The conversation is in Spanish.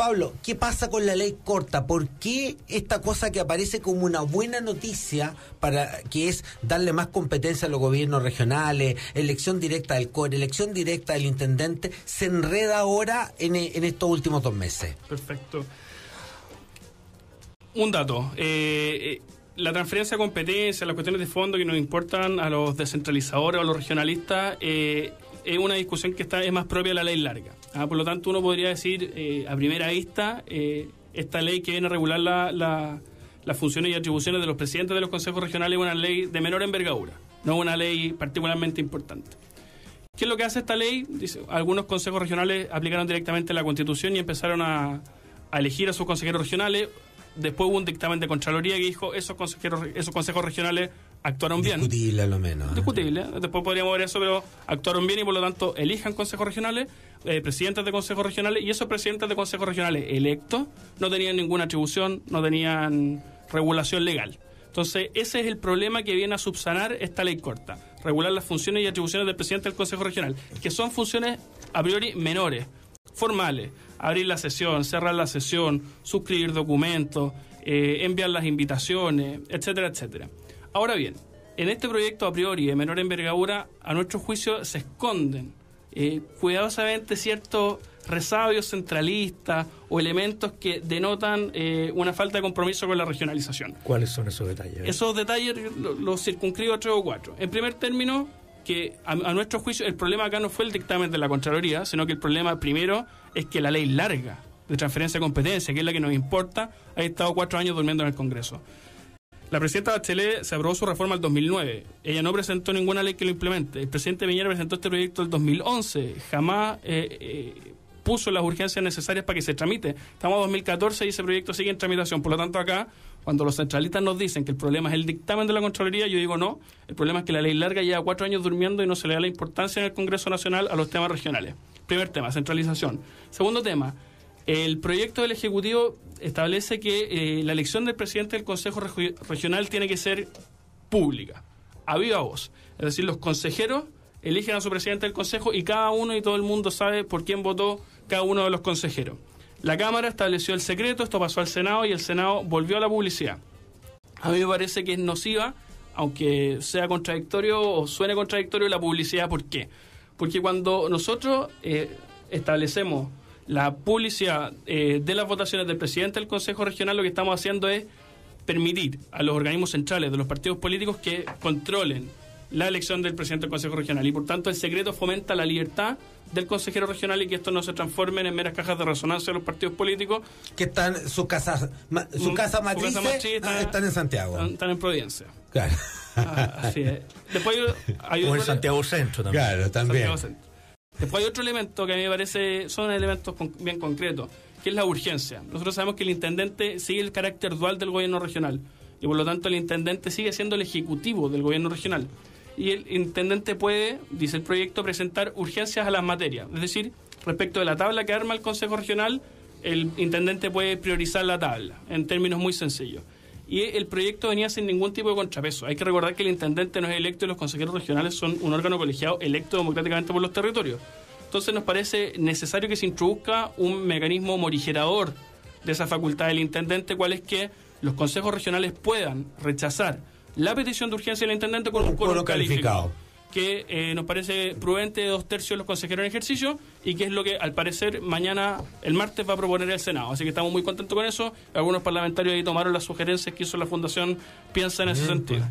Pablo, ¿qué pasa con la ley corta? ¿Por qué esta cosa que aparece como una buena noticia para que es darle más competencia a los gobiernos regionales, elección directa del CORE, elección directa del intendente, se enreda ahora en estos últimos 2 meses? Perfecto. Un dato. La transferencia de competencia, las cuestiones de fondo que nos importan a los descentralizadores o a los regionalistas, es una discusión que es más propia de la ley larga. Por lo tanto, uno podría decir, a primera vista, esta ley que viene a regular las funciones y atribuciones de los presidentes de los consejos regionales es una ley de menor envergadura, no una ley particularmente importante. ¿Qué es lo que hace esta ley? Dice, algunos consejos regionales aplicaron directamente la Constitución y empezaron a elegir a sus consejeros regionales. Después hubo un dictamen de Contraloría que dijo esos consejos regionales actuaron bien. Discutible a lo menos. Discutible. Después podríamos ver eso, pero actuaron bien y por lo tanto elijan consejos regionales, presidentes de consejos regionales, y esos presidentes de consejos regionales electos no tenían ninguna atribución, no tenían regulación legal. Entonces ese es el problema que viene a subsanar esta ley corta, regular las funciones y atribuciones del presidente del consejo regional, que son funciones a priori menores, formales: abrir la sesión, cerrar la sesión, suscribir documentos, enviar las invitaciones, etcétera, etcétera. Ahora bien, en este proyecto a priori de menor envergadura, a nuestro juicio se esconden cuidadosamente ciertos resabios centralistas o elementos que denotan una falta de compromiso con la regionalización. ¿Cuáles son esos detalles? Esos detalles los circunscribo a 3 o 4. En primer término, que a nuestro juicio el problema acá no fue el dictamen de la Contraloría, sino que el problema primero es que la ley larga de transferencia de competencia, que es la que nos importa, ha estado 4 años durmiendo en el Congreso. La presidenta Bachelet se aprobó su reforma en el 2009. Ella no presentó ninguna ley que lo implemente. El presidente Piñera presentó este proyecto en el 2011. Jamás puso las urgencias necesarias para que se tramite. Estamos en 2014 y ese proyecto sigue en tramitación. Por lo tanto, acá, cuando los centralistas nos dicen que el problema es el dictamen de la Contraloría, yo digo no. El problema es que la ley larga lleva 4 años durmiendo y no se le da la importancia en el Congreso Nacional a los temas regionales. Primer tema, centralización. Segundo tema, el proyecto del Ejecutivo establece que la elección del presidente del Consejo Regional tiene que ser pública, a viva voz. Es decir, los consejeros eligen a su presidente del Consejo y cada uno y todo el mundo sabe por quién votó cada uno de los consejeros. La Cámara estableció el secreto, esto pasó al Senado y el Senado volvió a la publicidad. A mí me parece que es nociva, aunque sea contradictorio o suene contradictorio, la publicidad. ¿Por qué? Porque cuando nosotros establecemos la publicidad de las votaciones del presidente del Consejo Regional, lo que estamos haciendo es permitir a los organismos centrales de los partidos políticos que controlen la elección del presidente del Consejo Regional, y por tanto el secreto fomenta la libertad del consejero regional y que esto no se transforme en meras cajas de resonancia de los partidos políticos que están su casa matriz están en Santiago, están en Providencia. Claro. Así es. Después hay o en Santiago Centro también. Claro, también. Después hay otro elemento que a mí me parece son elementos bien concretos, que es la urgencia. Nosotros sabemos que el intendente sigue el carácter dual del gobierno regional y por lo tanto el intendente sigue siendo el ejecutivo del gobierno regional. Y el intendente puede, dice el proyecto, presentar urgencias a las materias. Es decir, respecto de la tabla que arma el Consejo Regional, el intendente puede priorizar la tabla, en términos muy sencillos. Y el proyecto venía sin ningún tipo de contrapeso. Hay que recordar que el intendente no es electo y los consejeros regionales son un órgano colegiado electo democráticamente por los territorios. Entonces nos parece necesario que se introduzca un mecanismo morigerador de esa facultad del intendente, cual es que los consejos regionales puedan rechazar la petición de urgencia del intendente con un quórum calificado, que nos parece prudente de 2/3 de los consejeros en ejercicio y que es lo que al parecer el martes va a proponer el Senado, así que estamos muy contentos con eso. Algunos parlamentarios ahí tomaron las sugerencias que hizo la Fundación Piensa en ese sentido.